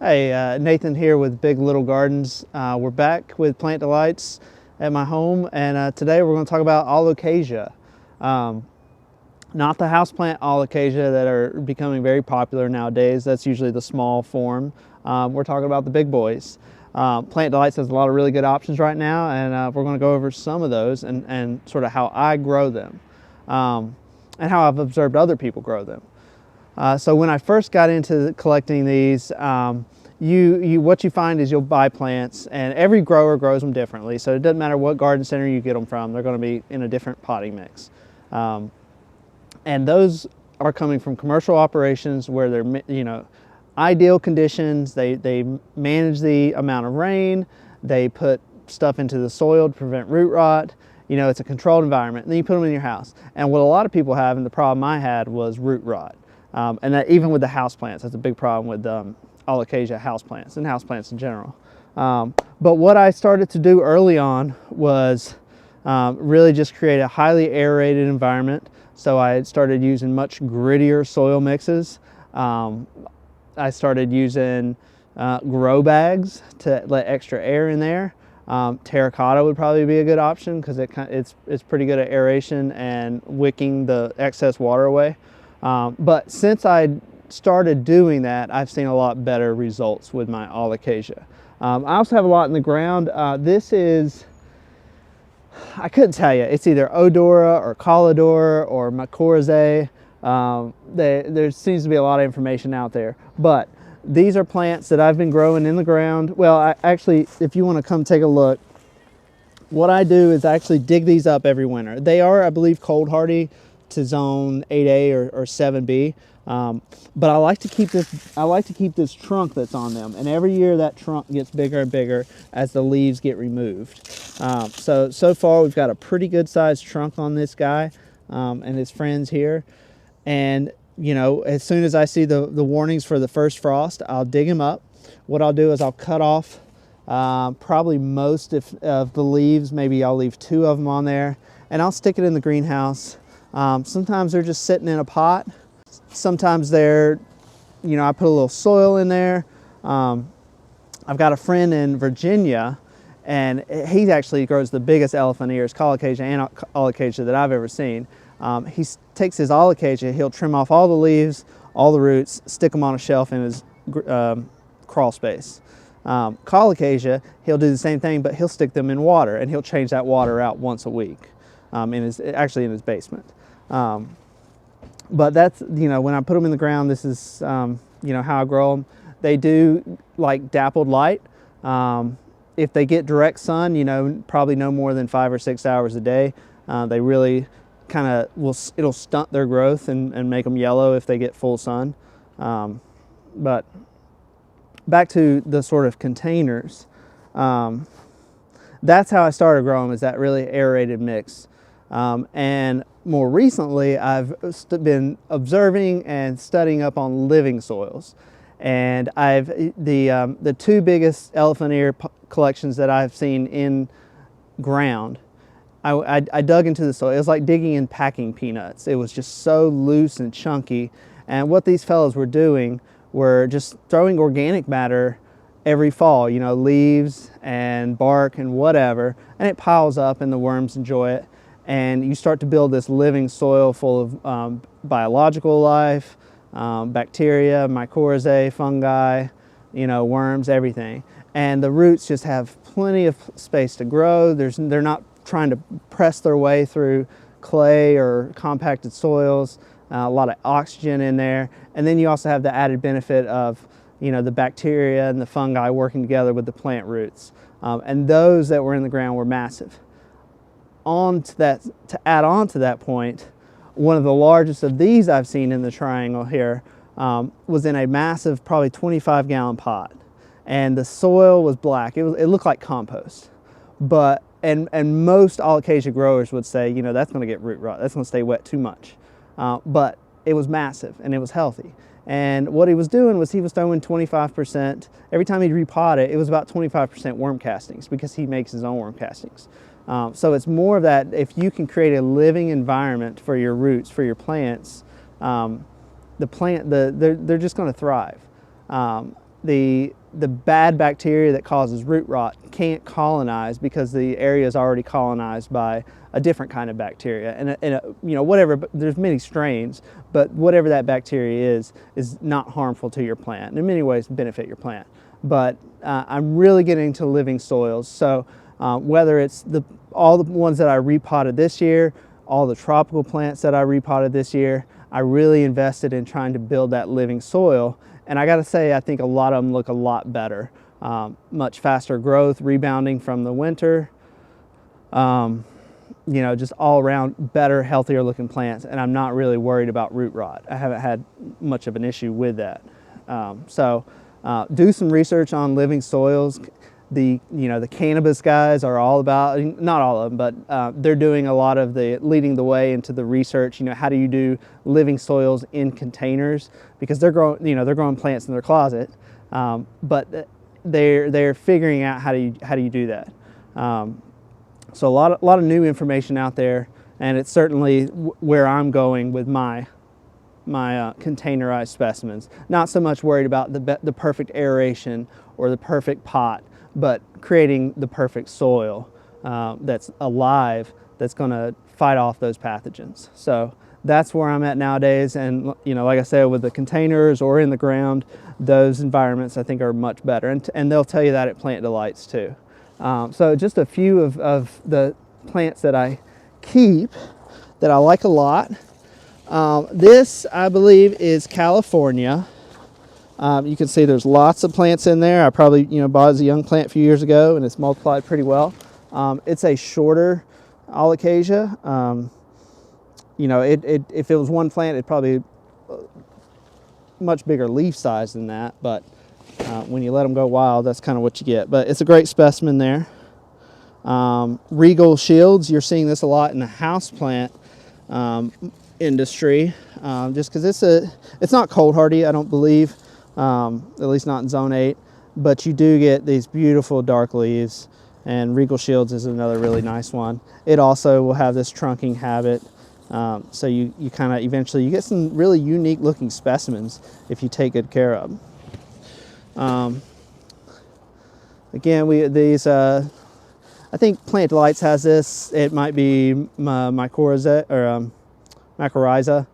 Hey, Nathan here with Big Little Gardens. We're back with Plant Delights at my home, and today we're going to talk about Alocasia. Um, Not the houseplant Alocasia that are becoming very popular nowadays. That's usually the small form. We're talking about the big boys. Plant Delights has a lot of really good options right now, and we're going to go over some of those and sort of how I grow them, and how I've observed other people grow them. So when I first got into collecting these, what you find is you'll buy plants, and every grower grows them differently. So it doesn't matter what garden center you get them from; they're going to be in a different potting mix. And those are coming from commercial operations where they're, ideal conditions. They manage the amount of rain. They put stuff into the soil to prevent root rot. It's a controlled environment. And then you put them in your house. And what a lot of people have, and the problem I had, was root rot. And that even with the houseplants, that's a big problem with Alocasia houseplants and houseplants in general. But what I started to do early on was really just create a highly aerated environment. So I started using much grittier soil mixes. I started using grow bags to let extra air in there. Terracotta would probably be a good option because it's pretty good at aeration and wicking the excess water away. But since I started doing that, I've seen a lot better results with my Alocasia. I also have a lot in the ground. This is, I couldn't tell you, it's either Odora or Calidora or Mycorrhizae. There seems to be a lot of information out there, but these are plants that I've been growing in the ground. Well, actually, if you want to come take a look, what I do is I actually dig these up every winter. They are, I believe, cold hardy to zone 8A or 7B. But I like to keep this trunk that's on them, and every year that trunk gets bigger and bigger as the leaves get removed. So far we've got a pretty good sized trunk on this guy and his friends here. And as soon as I see the warnings for the first frost, I'll dig him up. What I'll do is I'll cut off probably most of the leaves. Maybe I'll leave 2 of them on there, and I'll stick it in the greenhouse. Sometimes they're just sitting in a pot. Sometimes they're, I put a little soil in there. I've got a friend in Virginia, and he actually grows the biggest elephant ears, Colocasia and Alocasia, that I've ever seen. He takes his Alocasia, he'll trim off all the leaves, all the roots, stick them on a shelf in his crawl space. Colocasia, he'll do the same thing, but he'll stick them in water, and he'll change that water out once a week, actually in his basement. But that's, when I put them in the ground, this is, how I grow them. They do like dappled light. If they get direct sun, probably no more than 5 or 6 hours a day, they really kind of it'll stunt their growth and make them yellow if they get full sun. But back to the sort of containers, that's how I started growing, is that really aerated mix. And more recently, I've been observing and studying up on living soils. And the 2 biggest elephant ear collections that I've seen in ground, I dug into the soil. It was like digging in packing peanuts. It was just so loose and chunky. And what these fellows were doing were just throwing organic matter every fall, leaves and bark and whatever, and it piles up and the worms enjoy it. And you start to build this living soil full of biological life, bacteria, mycorrhizae, fungi, worms, everything. And the roots just have plenty of space to grow. They're not trying to press their way through clay or compacted soils. A lot of oxygen in there. And then you also have the added benefit of, the bacteria and the fungi working together with the plant roots. And those that were in the ground were massive. To add on to that point, one of the largest of these I've seen in the triangle here was in a massive, probably 25-gallon pot, and the soil was black. It looked like compost. But and most Alocasia growers would say, that's going to get root rot. That's going to stay wet too much. But it was massive and it was healthy. And what he was doing was he was throwing 25%. Every time he'd repot it, it was about 25% worm castings, because he makes his own worm castings. So it's more of that, if you can create a living environment for your roots, for your plants, they're just going to thrive. the bad bacteria that causes root rot can't colonize because the area is already colonized by a different kind of bacteria. And you know, whatever, there's many strains, but whatever that bacteria is not harmful to your plant, and in many ways benefit your plant. But I'm really getting into living soils. So whether it's all the ones that I repotted this year, all the tropical plants that I repotted this year, I really invested in trying to build that living soil. And I gotta say, I think a lot of them look a lot better. Much faster growth, rebounding from the winter. You know, just all around better, healthier looking plants. And I'm not really worried about root rot. I haven't had much of an issue with that. Do some research on living soils. You know, the cannabis guys are all about, not all of them, but they're doing a lot of leading the way into the research. You know, how do you do living soils in containers? Because they're growing plants in their closet, but they're figuring out how do you do that. So a lot of new information out there, and it's certainly where I'm going with my containerized specimens. Not so much worried about the perfect aeration or the perfect pot, but creating the perfect soil that's alive, that's going to fight off those pathogens. So that's where I'm at nowadays. And you know, like I said, with the containers or in the ground, those environments I think are much better. And they'll tell you that at Plant Delights too. So just a few of the plants that I keep that I like a lot. This, I believe, is California. You can see there's lots of plants in there. I probably bought as a young plant a few years ago, and it's multiplied pretty well. It's a shorter Alocasia. If it was one plant, it'd probably much bigger leaf size than that, but when you let them go wild, that's kind of what you get. But it's a great specimen there. Regal shields, you're seeing this a lot in the houseplant industry, just because it's not cold hardy, I don't believe, at least not in zone 8, but you do get these beautiful dark leaves, and Regal shields is another really nice one. It also will have this trunking habit, so you kind of eventually you get some really unique looking specimens if you take good care of them. Again, I think Plant Delights has this. It might be mycorrhiza or mycorrhiza,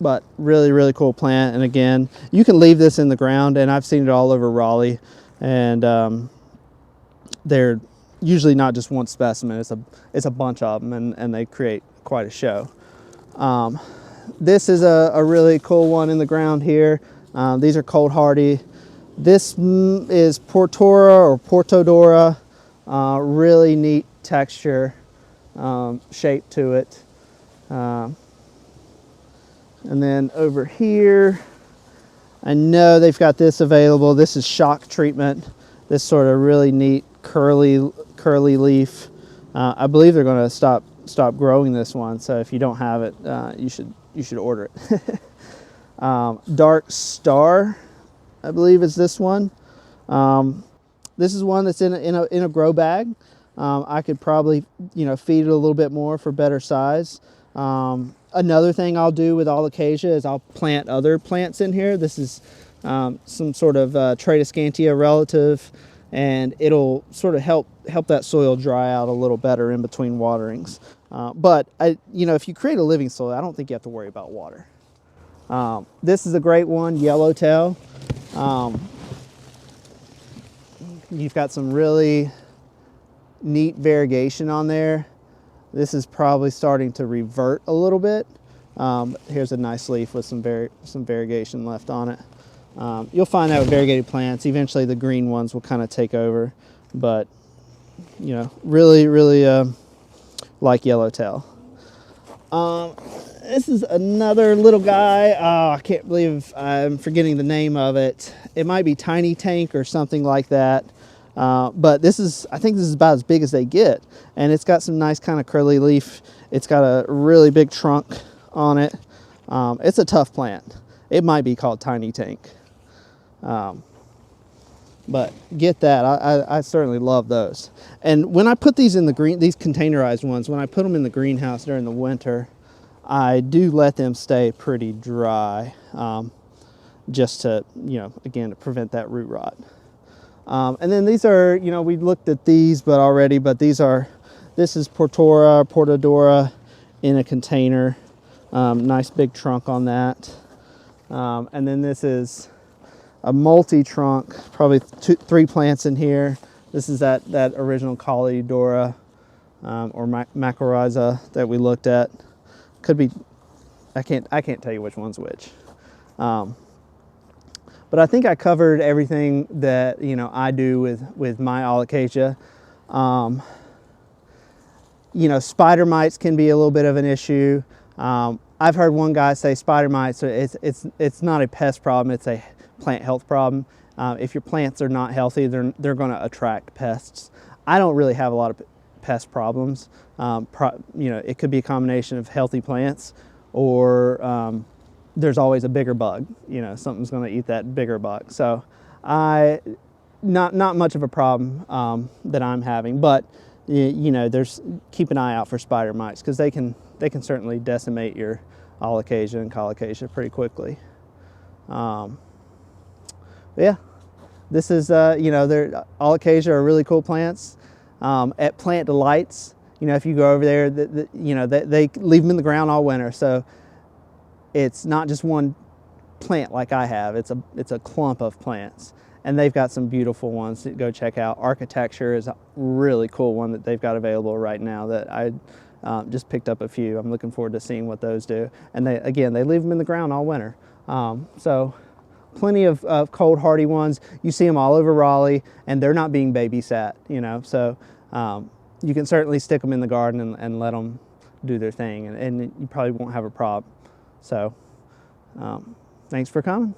but really cool plant. And again, you can leave this in the ground, and I've seen it all over Raleigh, and they're usually not just one specimen. It's a bunch of them, and they create quite a show. This is a really cool one in the ground here. These are cold hardy. This is Portora or Portodora. Really neat texture, shape to it. And then over here, I know they've got this available. This is shock treatment. This sort of really neat curly leaf. I believe they're going to stop growing this one. So if you don't have it, you should order it. Dark Star, I believe, is this one. This is one that's in a grow bag. I could probably feed it a little bit more for better size. Another thing I'll do with Alocasia is I'll plant other plants in here. This is some sort of Tradescantia relative, and it'll sort of help that soil dry out a little better in between waterings. But if you create a living soil, I don't think you have to worry about water. This is a great one, Yellowtail. You've got some really neat variegation on there. This is probably starting to revert a little bit. Here's a nice leaf with some variegation left on it. You'll find that with variegated plants. Eventually the green ones will kind of take over, but really like Yellowtail. This is another little guy. I can't believe I'm forgetting the name of it. It might be Tiny Tank or something like that. But I think this is about as big as they get. And it's got some nice kind of curly leaf. It's got a really big trunk on it. It's a tough plant. It might be called Tiny Tank. But get that. I certainly love those. And when I put these in these containerized ones, when I put them in the greenhouse during the winter, I do let them stay pretty dry. just to, again, to prevent that root rot. And then these are, we looked at these already, but this is Portadora in a container. Nice big trunk on that. And then this is a multi-trunk, probably 3 plants in here. This is that original Calidora or Mycorrhiza that we looked at. Could be, I can't tell you which one's which. But I think I covered everything that I do with my Alocasia. Spider mites can be a little bit of an issue. I've heard one guy say spider mites, it's not a pest problem, it's a plant health problem. If your plants are not healthy, they're going to attract pests. I don't really have a lot of pest problems. It could be a combination of healthy plants, or there's always a bigger bug. Something's going to eat that bigger bug. So not much of a problem that I'm having, but keep an eye out for spider mites, because they can certainly decimate your Alocasia and Colocasia pretty quickly. Yeah, this is their Alocasia are really cool plants. At Plant Delights, if you go over there, they leave them in the ground all winter, so it's not just one plant like I have. It's a clump of plants, and they've got some beautiful ones to go check out. Architecture is a really cool one that they've got available right now that I just picked up a few. I'm looking forward to seeing what those do. And they leave them in the ground all winter. So plenty of cold hardy ones. You see them all over Raleigh, and they're not being babysat, so you can certainly stick them in the garden and let them do their thing, and you probably won't have a problem. So thanks for coming.